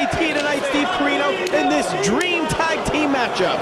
SAT tonight, Steve Corino, in this dream tag team matchup.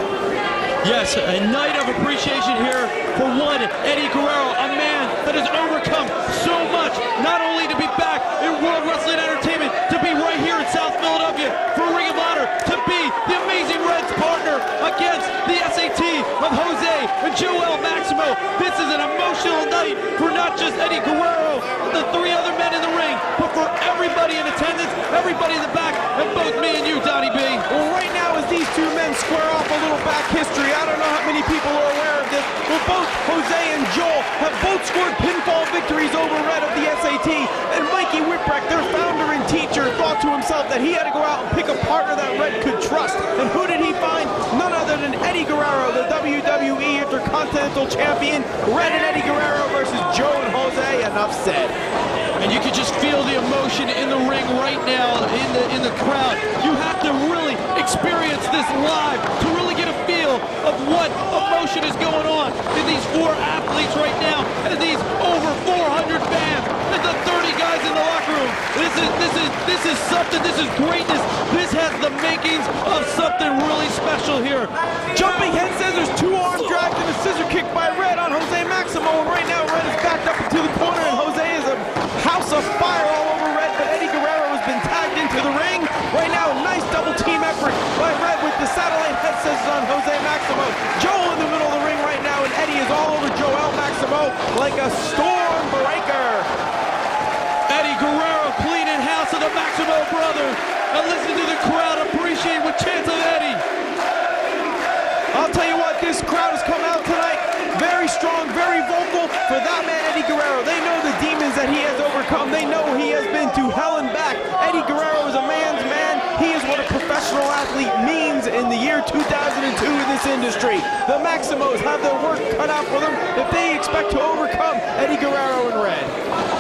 Yes, a night of appreciation here for one Eddie Guerrero, a man that has overcome so much, not only to be back in World Wrestling Entertainment, to be right here in South Philadelphia for Ring of Honor, to be the Amazing Red's partner against the SAT of Jose and Joel Maximo. This is an emotional night for not just Eddie Guerrero and the three other men in the ring, but for everybody in attendance, everybody in the back, and both me and you, Donnie B. Well, right now, as these two men square off a little back history, I don't know how many people are aware of this, but both Jose and Joel have both scored pinfall victories over Red of the SAT, and Mikey Whipwreck, their founder and teacher, thought to himself that he had to go out and pick a partner that Red could trust. And who did he find? None other than Eddie Guerrero, the WWE Intercontinental Champion. Red and Eddie Guerrero versus Joe and Jose. Enough said. And you can just feel the emotion in the ring right now in the crowd. You have to really experience this live to really get a feel of what emotion is going on in these four athletes right now, and these over 400 fans, and the 30 guys in the locker room. This is something. This is greatness. This has the makings of something really special here. Jumping head scissors, two arm drags, and a scissor kick by Red on Jose Maximo. And right now, Red is backed up into the corner, and Jose is a house of fire all over Red, but Eddie Guerrero has been tagged into the ring. Right now, nice double team effort by Red with the satellite head scissors on Jose Maximo. Joel in the middle of the ring right now, and Eddie is all over Joel Maximo like a storm breaker. Eddie Guerrero cleaning house of the Maximo brothers. And listen to the crowd appreciate with chants of Eddie. I'll tell you what, this crowd has come out tonight very strong, very vocal for that man, Eddie Guerrero. They know the demons that he has overcome. They know he has been to hell and back. Eddie Guerrero is a man's man. He is what a professional athlete means in the year 2002 in this industry. The Maximos have their work cut out for them if they expect to overcome Eddie Guerrero in Red.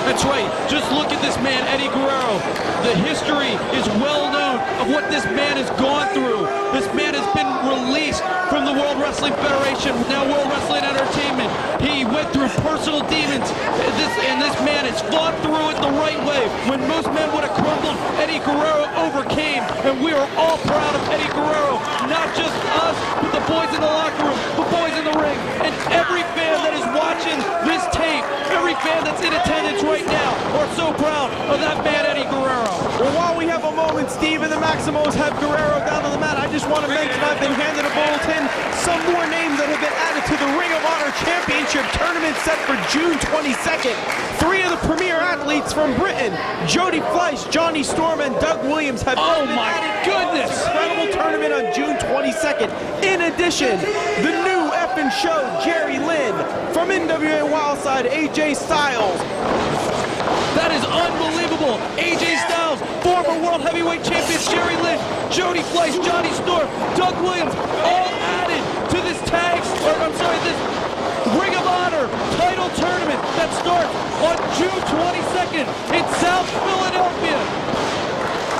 That's right. Just look at this man, Eddie Guerrero. The history is well known of what this man has gone through. This man has been released from the World Wrestling Federation, now World Wrestling Entertainment. He went through personal demons, and this man has fought through it the right way. When most men would have crumbled, Eddie Guerrero overcame, and we are all proud of Eddie Guerrero. Not just us, but the boys in the locker room, the boys in the ring, and every fan that is watching this tape, every fan that's in attendance right now, are so proud of that man, Eddie Guerrero. Well, while we have a moment, Steve and the Maximos have Guerrero down on the mat, I just want to mention I've been handed a bulletin. Some more names that have been added to the Ring of Honor Championship tournament set for June 22nd. Three of the premier athletes from Britain, Jody Fleisch, Johnny Storm, and Doug Williams have been added to this incredible tournament on June 22nd. In addition, the new effing show, Jerry Lynn, from NWA Wildside, AJ Styles. That is unbelievable. AJ Styles, former World Heavyweight Champion Jerry Lynn, Jody Fleisch, Johnny Storm, Doug Williams, all added to this this Ring of Honor title tournament that starts on June 22nd in South Philadelphia.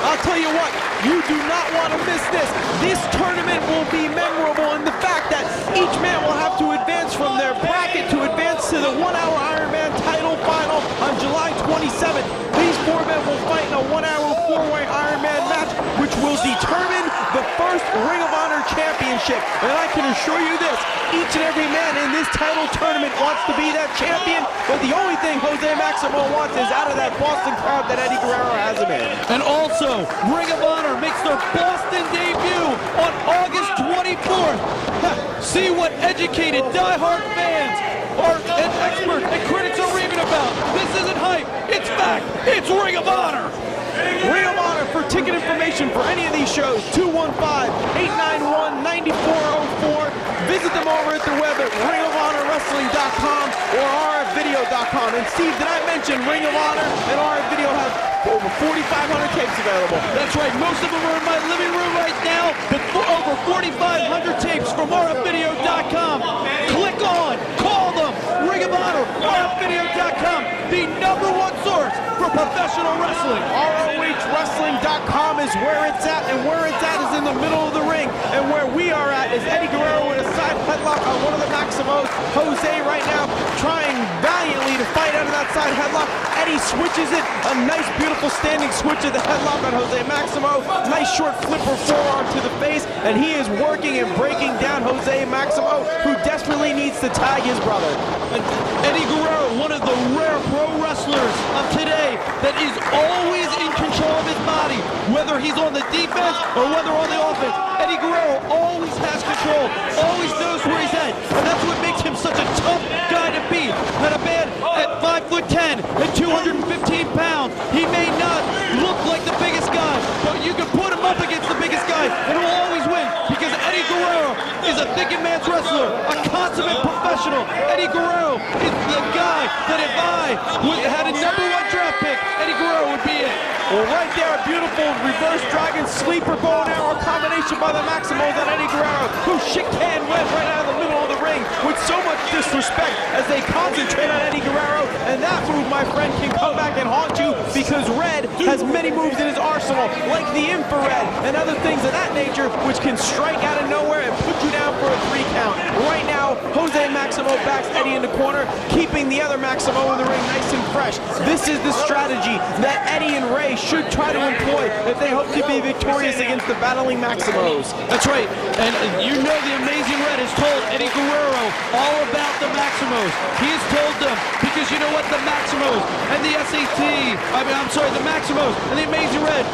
I'll tell you what, you do not want to miss this. This tournament will be memorable in the fact that each man will have to advance from their bracket to advance to the 1-hour Ironman title final on July 27th. These four men will fight in a 1-hour 4-way Ironman match, which will determine the first Ring of Honor championship. And I can assure you this, each and every man in this title tournament wants to be that champion, but the only thing Jose Maximo wants is out of that Boston crowd that Eddie Guerrero has him in. And also, Ring of Honor makes their Boston debut on August 24th. See what educated, diehard fans and experts and critics are raving about. This isn't hype, it's fact, it's Ring of Honor. Ring of Honor. For ticket information for any of these shows, 215-891-9404. Visit them over at the web at ringofhonorwrestling.com or rfvideo.com. And Steve, did I mention Ring of Honor and RF Video have over 4,500 tapes available? That's right. Most of them are in my living room right now. Over 4,500 tapes from rfvideo.com. Click on, call them, Ring of Honor, rfvideo.com, the #1 source for professional wrestling. ROHwrestling.com is where it's at, and where it's at is in the middle of the ring. And where we are at is Eddie Guerrero with a side headlock on one of the Maximos. Jose right now trying valiantly to fight out of that side headlock. Eddie switches it. A nice, beautiful standing switch of the headlock on Jose Maximo. Nice short flipper forearm to the face. And he is working and breaking down Jose Maximo, who desperately needs to tag his brother. Eddie Guerrero, one of the rare pro wrestlers of today that is always in control of his body, whether he's on the defense or whether on the offense. Eddie Guerrero always has control, always knows where he's at, and that's what makes him such a tough guy to beat. That a man at 5'10" and 215 pounds, he may not look like the biggest guy, but you can put him up against the biggest guy and he'll always win, because Eddie Guerrero is a thinking man's wrestler, a consummate professional. Eddie Guerrero is the guy that if I had a #1 draft pick, Eddie Guerrero would be it. Well, right there, a beautiful reverse dragon sleeper bow and arrow combination by the Maximos on Eddie Guerrero, who shit-can went right out of the middle of the ring with so much disrespect as they concentrate on Eddie Guerrero. And that move, my friend, can come back and haunt you, because Red has many moves in his arsenal, like the infrared and other things of that nature, which can strike out of nowhere and put you down for a 3 count. Right now, Jose Maximo backs Eddie in the corner, keeping the other Maximo in the ring nice and fresh. This is the strategy that Eddie and Ray should try to employ if they hope to be victorious against the battling Maximos. That's right, and you know the Amazing Red has told Eddie Guerrero all about the Maximos. He has told them, because you know what, the Maximos and the the Maximos and the Amazing Red,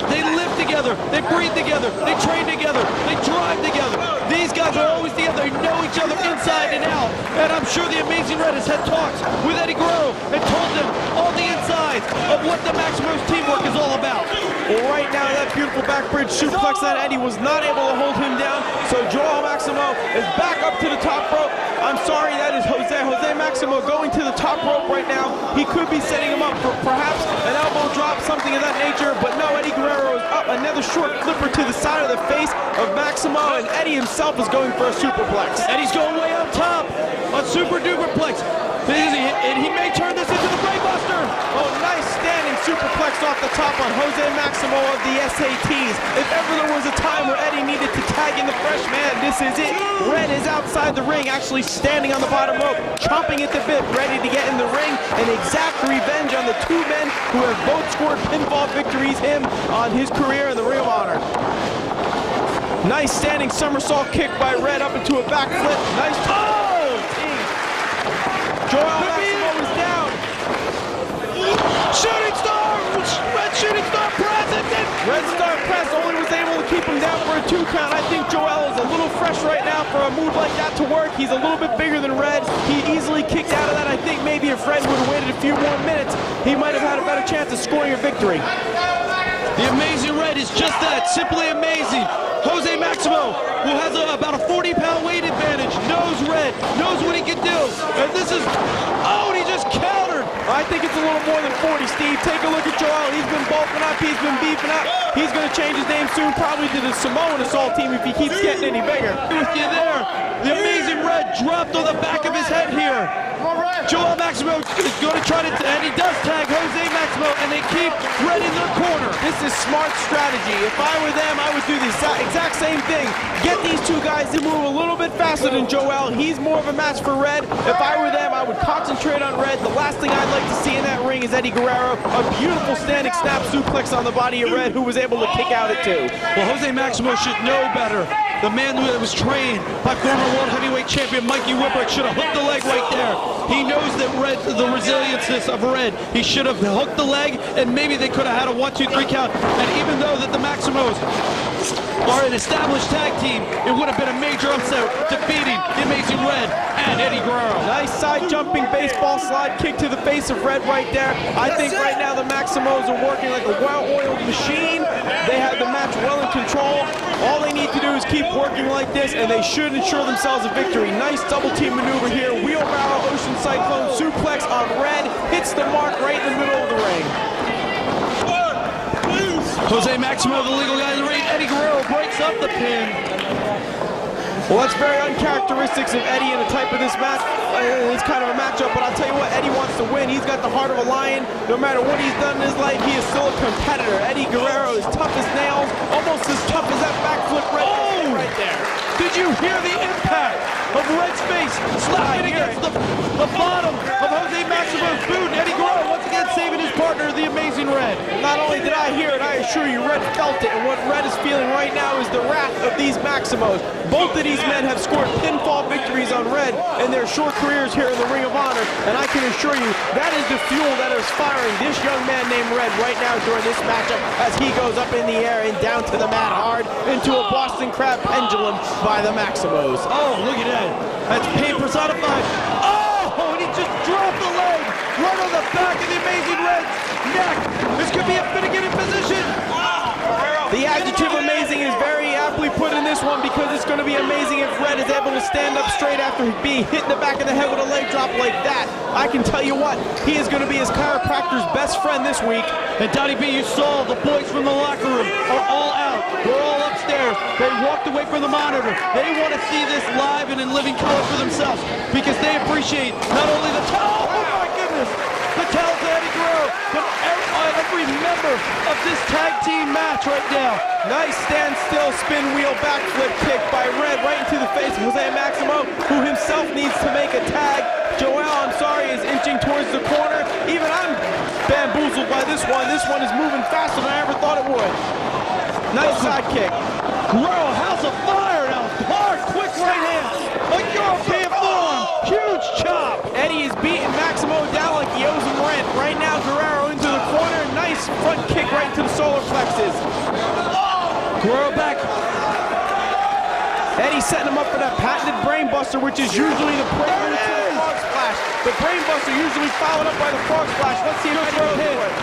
they live together, they breathe together, they train together, they drive together. These guys are always together, they know each other inside and out, and I'm sure the Amazing Red has had talks with Eddie Guerrero and told them all the insides of what the Maximos teamwork is all about. Well, right now, that beautiful backbridge suplex that Eddie was not able to hold him down, so Joel Maximo is back up to the top rope. I'm sorry, that is Jose Maximo going to the top rope right now. He could be setting him up for perhaps an elbow drop, something of that nature, but no, Eddie Guerrero is up. Another short flipper to the side of the face of Maximo, and Eddie himself is going for a superplex. Eddie's going way up top on super duperplex. And he may turn this into the Brainbuster. Oh, nice standing superplex off the top on Jose Maximo of the SATs. If ever there was a time where Eddie needed to tag in the fresh man, this is it. Red is outside the ring, actually standing on the bottom rope, chomping at the bit, ready to get in the ring and exact revenge on the 2 men who have both scored pinfall victories, him on his career in the Ring of Honor. Nice standing somersault kick by Red up into a backflip. Nice. Oh! Joel Maximo is down. Shooting star! Red shooting star press! Red star press only was able to keep him down for a 2 count. I think Joel is a little fresh right now for a move like that to work. He's a little bit bigger than Red. He easily kicked out of that. I think maybe if Red would have waited a few more minutes, he might have had a better chance of scoring a victory. The Amazing Red is just that, simply amazing. Jose Maximo, who has about a 40-pound weight advantage, knows Red, knows what he can do. And this is, oh, and he just countered. I think it's a little more than 40, Steve. Take a look at Joel. He's been bulking up. He's been beefing up. He's going to change his name soon, probably to the Samoan Assault Team if he keeps getting any bigger. With you there, the Amazing Red dropped on the back of his head here. Joel Maximo is going to try to, and he does tag Jose Maximo, and they keep Red in their corner. This is smart strategy. If I were them, I would do the exact same thing. Get these 2 guys to move a little bit faster than Joel. He's more of a match for Red. If I were them, I would concentrate on Red. The last thing I'd like to see in that ring is Eddie Guerrero. A beautiful standing snap suplex on the body of Red, who was able to kick out at 2. Well, Jose Maximo should know better. The man that was trained by former world heavyweight champion Mikey Whipwreck should have hooked the leg right there. He knows that Red, the resiliency of Red, he should have hooked the leg, and maybe they could have had a 1, 2, 3 count. And even though that the Maximos are an established tag team, it would have been a major upset defeating the Amazing Red and Eddie Guerrero. Nice side jumping baseball slide kick to the face of Red right there. I think right now the Maximos are working like a well-oiled machine. They have the match well in control. All they need to do is keep working like this, and they should ensure themselves a victory. Nice double team maneuver here. Wheelbarrow Ocean Cyclone suplex on Red. Hits the mark right in the middle of the ring. Jose Maximo, the legal guy in the ring. Eddie Guerrero breaks up the pin. Well, that's very uncharacteristic of Eddie in the type of this match. It's kind of a matchup, but I'll tell you what, Eddie wants to win. He's got the heart of a lion. No matter what he's done in his life, he is still a competitor. Eddie Guerrero is tough as nails, almost as tough as that backflip right there. Did you hear the impact of Red's face, slapping against the bottom of Jose Maximo's boot. Eddie Guerrero once again saving his partner, the Amazing Red. Not only did I hear it, I assure you, Red felt it, and what Red is feeling right now is the wrath of these Maximos. Both of these men have scored pinfall victories on Red in their short careers here in the Ring of Honor, and I can assure you, that is the fuel that is firing this young man named Red right now during this matchup as he goes up in the air and down to the mat hard into a Boston Crab pendulum by the Maximos. Oh, look at that. That's pain personified. Oh, and he just dropped the leg right on the back of the Amazing Red's neck. This could be a Finnegan in position. The adjective amazing is very aptly put in this one because it's going to be amazing if Red is able to stand up straight after being hit in the back of the head with a leg drop like that. I can tell you what, he is going to be his chiropractor's best friend this week. And Donnie B, you saw the boys from the locker room are all out. They're all upstairs. They walked away from the monitor. They want to see this live and in living color for themselves because they appreciate not only the talent, oh my goodness, the talent of Eddie Guerrero, but every member of this tag team match right now. Nice standstill spin wheel backflip kick by Red right into the face of Jose Maximo, who himself needs to make a tag. Joel, I'm sorry, is inching towards the corner. Even I'm bamboozled by this one. This one is moving faster than I ever thought it would. Nice side kick. Guerrero, house of fire now. Hard, quick right hand. A European form. Huge chop. Eddie is beating Maximo down like he owes him rent. Right now, Guerrero into the corner. Nice front kick right into the solar plexus. Guerrero back. Eddie's setting him up for that patented brainbuster, which is usually the prelude to the frog splash. The brainbuster usually followed up by the frog splash. Let's see if Eddie can do it.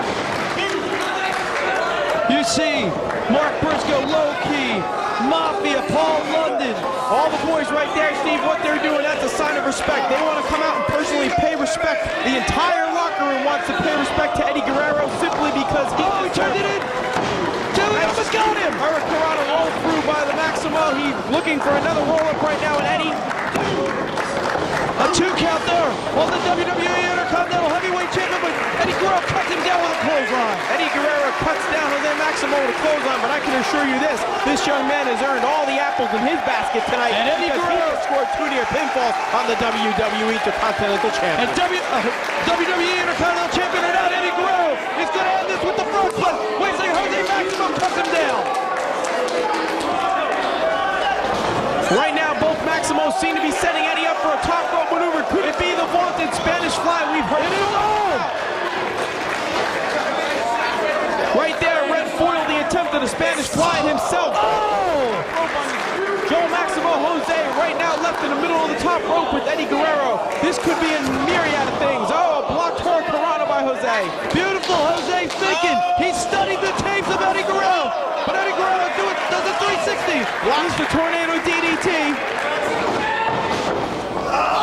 You see Mark Briscoe, Low Key, Mafia, Paul London. All the boys right there, Steve, what they're doing, that's a sign of respect. They want to come out and personally pay respect. The entire locker room wants to pay respect to Eddie Guerrero simply because he turned it in. He almost got him. Hurricane rolled through by the Maximo. He's looking for another roll-up right now, and Eddie. A 2 count there on the WWE Intercontinental Heavyweight Champion, but Eddie Guerrero cuts him down with a clothesline. Eddie Guerrero cuts down Jose Maximo with a clothesline, but I can assure you this young man has earned all the apples in his basket tonight. And Eddie Guerrero scored 2 near pinfalls on the WWE Intercontinental Champion. And WWE Intercontinental Champion or not, Eddie Guerrero is going to end this with the front flip. Wait a second, Jose Maximo cuts him down. Right now, both Maximos seem to be setting Eddie up for a top rope maneuver. Could it be the vaunted Spanish Fly we've heard? It is on! Right there, Red foiled the attempt of the Spanish Fly himself. Oh! Joe Maximo Jose right now left in the middle of the top rope with Eddie Guerrero. This could be a myriad of things. Oh, a blocked hurricanrana by Jose. Beautiful Jose thinking. He studied the tapes of Eddie Guerrero. But Eddie Guerrero does a 360. Blocks the tornado DDT.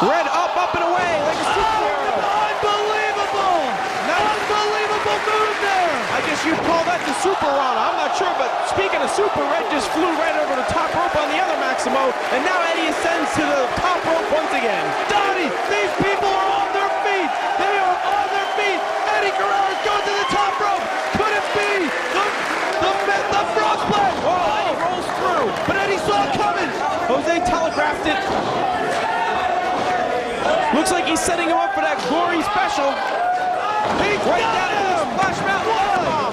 Red up and away like a superhero. Unbelievable! Unbelievable move there. I guess you'd call that the Super Rana. I'm not sure, but speaking of super, Red just flew right over the top rope on the other Maximo, and now Eddie ascends to the top rope once again. Donnie, these people are on their feet. They are on their feet. Eddie Guerrero goes to the top rope. Could it be the frog splash? Oh, Eddie rolls through. But Eddie saw it coming. Jose telegraphed it. Looks like he's setting him up for that gory special. He's right got down him. Splash Mountain.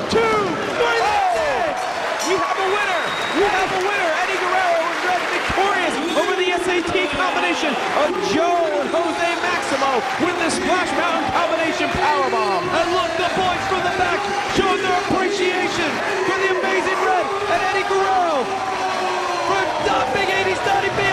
1, 2, 3, that's it. We have a winner. We have a winner. Eddie Guerrero is Red victorious over the SAT combination of Joe and Jose Maximo with the Splash Mountain combination powerbomb. And look, the boys from the back showing their appreciation for the Amazing Red and Eddie Guerrero. For Big 80s Donnie B.